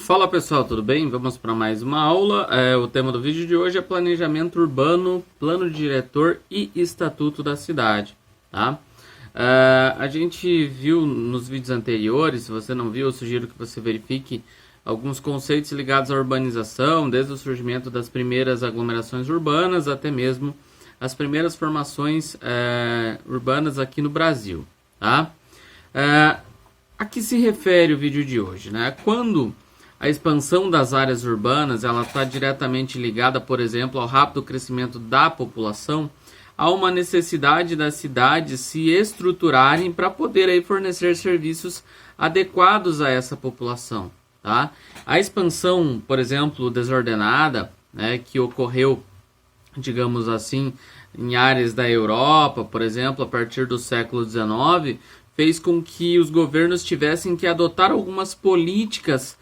Fala pessoal, tudo bem? Vamos para mais uma aula. O tema do vídeo de hoje é planejamento urbano, plano diretor e estatuto da cidade. Tá? A gente viu nos vídeos anteriores, se você não viu, eu sugiro que você verifique alguns conceitos ligados à urbanização, desde o surgimento das primeiras aglomerações urbanas até mesmo as primeiras formações urbanas aqui no Brasil. Tá? A que se refere o vídeo de hoje? Né? Quando a expansão das áreas urbanas ela está diretamente ligada, por exemplo, ao rápido crescimento da população, há uma necessidade das cidades se estruturarem para poder aí fornecer serviços adequados a essa população. Tá? A expansão, por exemplo, desordenada, né, que ocorreu, digamos assim, em áreas da Europa, por exemplo, a partir do século XIX, fez com que os governos tivessem que adotar algumas políticas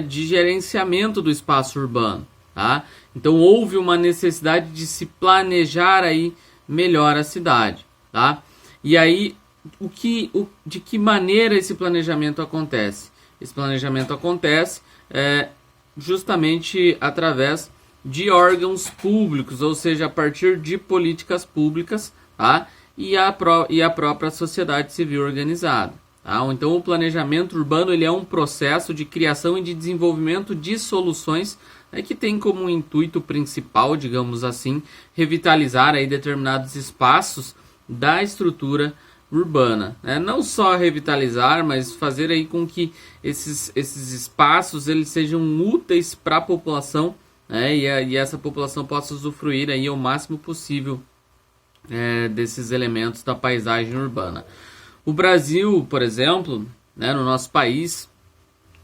de gerenciamento do espaço urbano. Tá? Então houve uma necessidade de se planejar aí melhor a cidade. Tá? E aí, de que maneira esse planejamento acontece? Esse planejamento acontece justamente através de órgãos públicos, ou seja, a partir de políticas públicas, tá? e a própria sociedade civil organizada. Tá? Então o planejamento urbano ele é um processo de criação e de desenvolvimento de soluções que tem como intuito principal, digamos assim, revitalizar aí determinados espaços da estrutura urbana. Não só revitalizar, mas fazer aí com que esses espaços eles sejam úteis para a população, e essa população possa usufruir aí ao máximo possível desses elementos da paisagem urbana. O Brasil, por exemplo, no nosso país,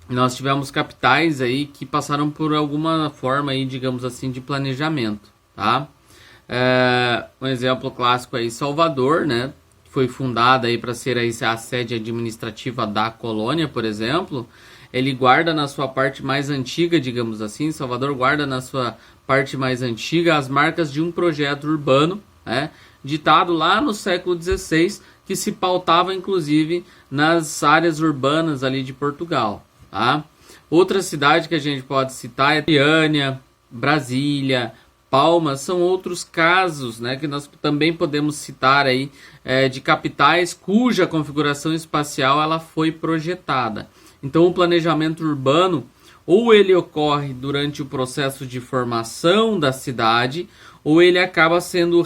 nós tivemos capitais aí que passaram por alguma forma aí, digamos assim, de planejamento. Tá? Um exemplo clássico aí, Salvador, né? Foi fundada aí para ser aí a sede administrativa da colônia, por exemplo. Ele guarda na sua parte mais antiga, digamos assim, Salvador guarda na sua parte mais antiga as marcas de um projeto urbano, ditado lá no século XVI, que se pautava inclusive nas áreas urbanas ali de Portugal. Tá? Outra cidade que a gente pode citar é Goiânia, Brasília, Palmas, são outros casos que nós também podemos citar aí, de capitais cuja configuração espacial ela foi projetada. Então o planejamento urbano ou ele ocorre durante o processo de formação da cidade, ou ele acaba sendo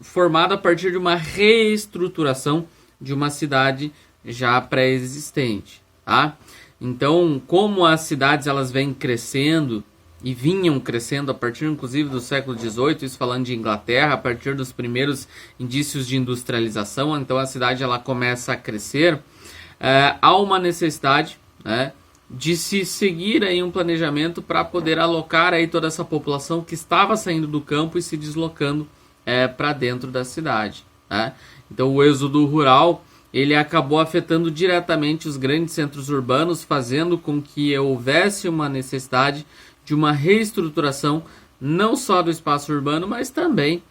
formado a partir de uma reestruturação de uma cidade já pré-existente. Tá? Então, como as cidades elas vêm crescendo e vinham crescendo a partir inclusive do século XVIII, isso falando de Inglaterra, a partir dos primeiros indícios de industrialização, então a cidade ela começa a crescer, há uma necessidade de se seguir aí um planejamento para poder alocar aí toda essa população que estava saindo do campo e se deslocando para dentro da cidade. Então o êxodo rural ele acabou afetando diretamente os grandes centros urbanos, fazendo com que houvesse uma necessidade de uma reestruturação não só do espaço urbano, mas também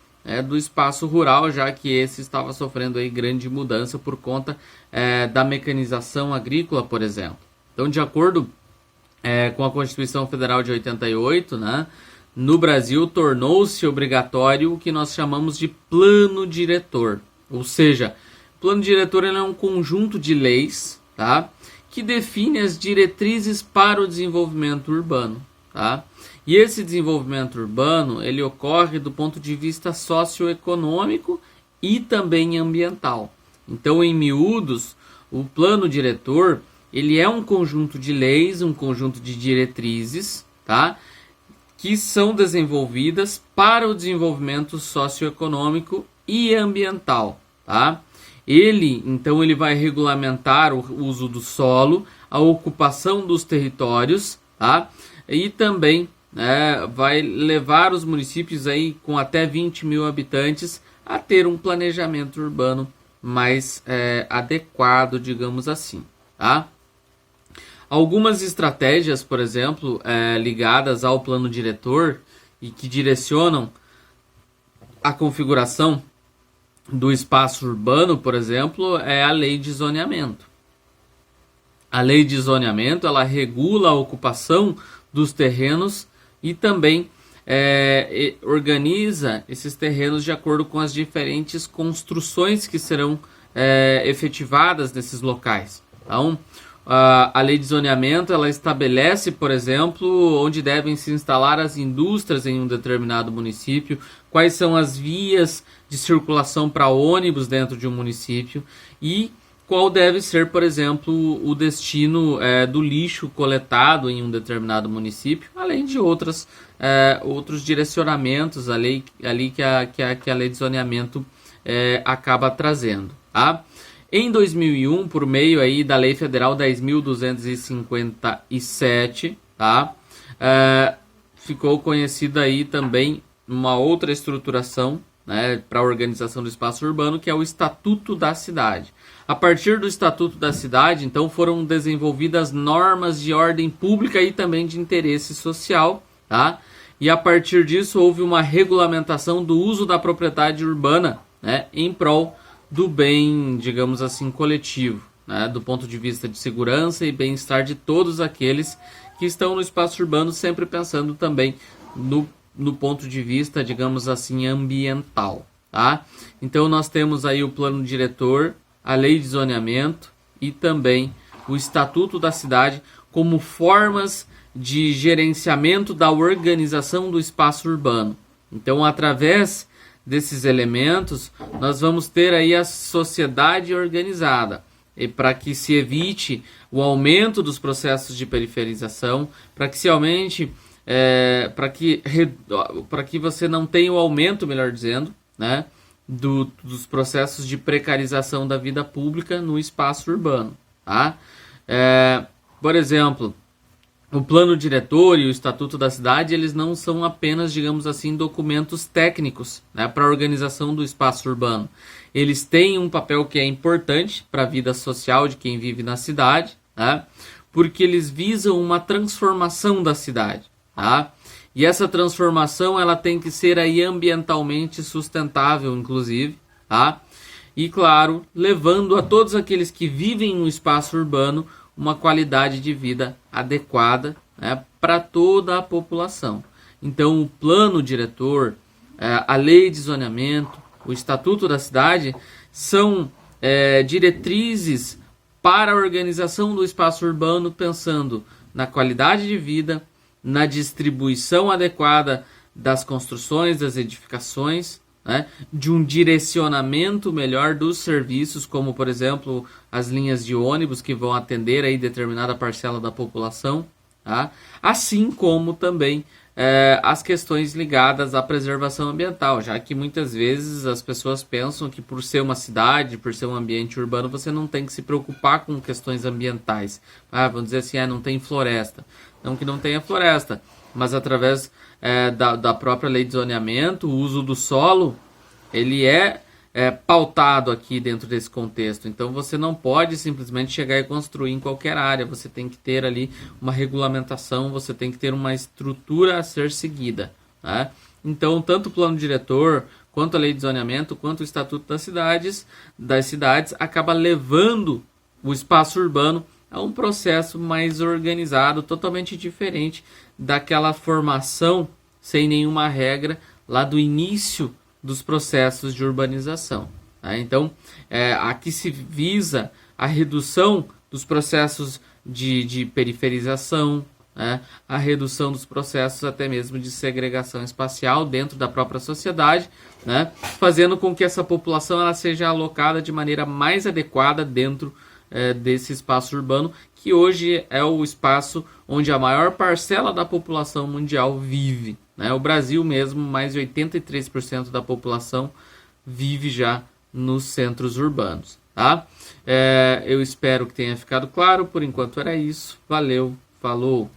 do espaço rural, já que esse estava sofrendo aí grande mudança por conta da mecanização agrícola, por exemplo. Então, de acordo com a Constituição Federal de 88, no Brasil tornou-se obrigatório o que nós chamamos de plano diretor. Ou seja, o plano diretor é um conjunto de leis, tá, que define as diretrizes para o desenvolvimento urbano. Tá? E esse desenvolvimento urbano ele ocorre do ponto de vista socioeconômico e também ambiental. Então, em miúdos, o plano diretor ele é um conjunto de leis, um conjunto de diretrizes, tá? Que são desenvolvidas para o desenvolvimento socioeconômico e ambiental. Tá? Então, ele vai regulamentar o uso do solo, a ocupação dos territórios, tá? E também vai levar os municípios aí com até 20 mil habitantes a ter um planejamento urbano mais adequado, digamos assim. Tá? Algumas estratégias, por exemplo, ligadas ao plano diretor e que direcionam a configuração do espaço urbano, por exemplo, é a lei de zoneamento. A lei de zoneamento, ela regula a ocupação dos terrenos e também organiza esses terrenos de acordo com as diferentes construções que serão efetivadas nesses locais. Então, a lei de zoneamento, ela estabelece, por exemplo, onde devem se instalar as indústrias em um determinado município, quais são as vias de circulação para ônibus dentro de um município e qual deve ser, por exemplo, o destino do lixo coletado em um determinado município, além de outros direcionamentos ali que a lei de zoneamento acaba trazendo. Tá? Em 2001, por meio aí da Lei Federal 10.257, tá? Ficou conhecida aí também uma outra estruturação, né, para a organização do espaço urbano, que é o Estatuto da Cidade. A partir do Estatuto da Cidade, então, foram desenvolvidas normas de ordem pública e também de interesse social, tá? E a partir disso houve uma regulamentação do uso da propriedade urbana, né, em prol do bem, digamos assim, coletivo, né, do ponto de vista de segurança e bem-estar de todos aqueles que estão no espaço urbano, sempre pensando também no ponto de vista, digamos assim, ambiental. Tá? Então nós temos aí o plano diretor, a lei de zoneamento e também o Estatuto da Cidade como formas de gerenciamento da organização do espaço urbano. Então, através desses elementos, nós vamos ter aí a sociedade organizada, e para que se evite o aumento dos processos de periferização, para que se aumente, para que você não tenha o aumento, melhor dizendo, né, dos processos de precarização da vida pública no espaço urbano. Tá? Por exemplo, o plano diretor e o Estatuto da Cidade, eles não são apenas, digamos assim, documentos técnicos, né, para a organização do espaço urbano. Eles têm um papel que é importante para a vida social de quem vive na cidade, né, porque eles visam uma transformação da cidade. Tá? E essa transformação ela tem que ser aí ambientalmente sustentável, inclusive, tá? E, claro, levando a todos aqueles que vivem no espaço urbano uma qualidade de vida adequada, né, para toda a população. Então, o plano diretor, a lei de zoneamento, o Estatuto da Cidade são diretrizes para a organização do espaço urbano, pensando na qualidade de vida, na distribuição adequada das construções, das edificações, né, de um direcionamento melhor dos serviços, como, por exemplo, as linhas de ônibus que vão atender aí determinada parcela da população, tá? Assim como também as questões ligadas à preservação ambiental, já que muitas vezes as pessoas pensam que por ser uma cidade, por ser um ambiente urbano, você não tem que se preocupar com questões ambientais. Vamos dizer assim, não tem floresta. Não que não tenha floresta, mas através da própria lei de zoneamento, o uso do solo, ele é pautado aqui dentro desse contexto. Então você não pode simplesmente chegar e construir em qualquer área, você tem que ter ali uma regulamentação, você tem que ter uma estrutura a ser seguida. Né? Então, tanto o plano diretor, quanto a lei de zoneamento, quanto o Estatuto das cidades acaba levando o espaço urbano a um processo mais organizado, totalmente diferente daquela formação sem nenhuma regra lá do início dos processos de urbanização. Tá? Então, aqui se visa a redução dos processos de periferização, né? A redução dos processos até mesmo de segregação espacial dentro da própria sociedade, né? Fazendo com que essa população ela seja alocada de maneira mais adequada dentro desse espaço urbano, que hoje é o espaço onde a maior parcela da população mundial vive. Né? O Brasil mesmo, mais de 83% da população vive já nos centros urbanos. Tá? Eu espero que tenha ficado claro. Por enquanto era isso. Valeu, falou!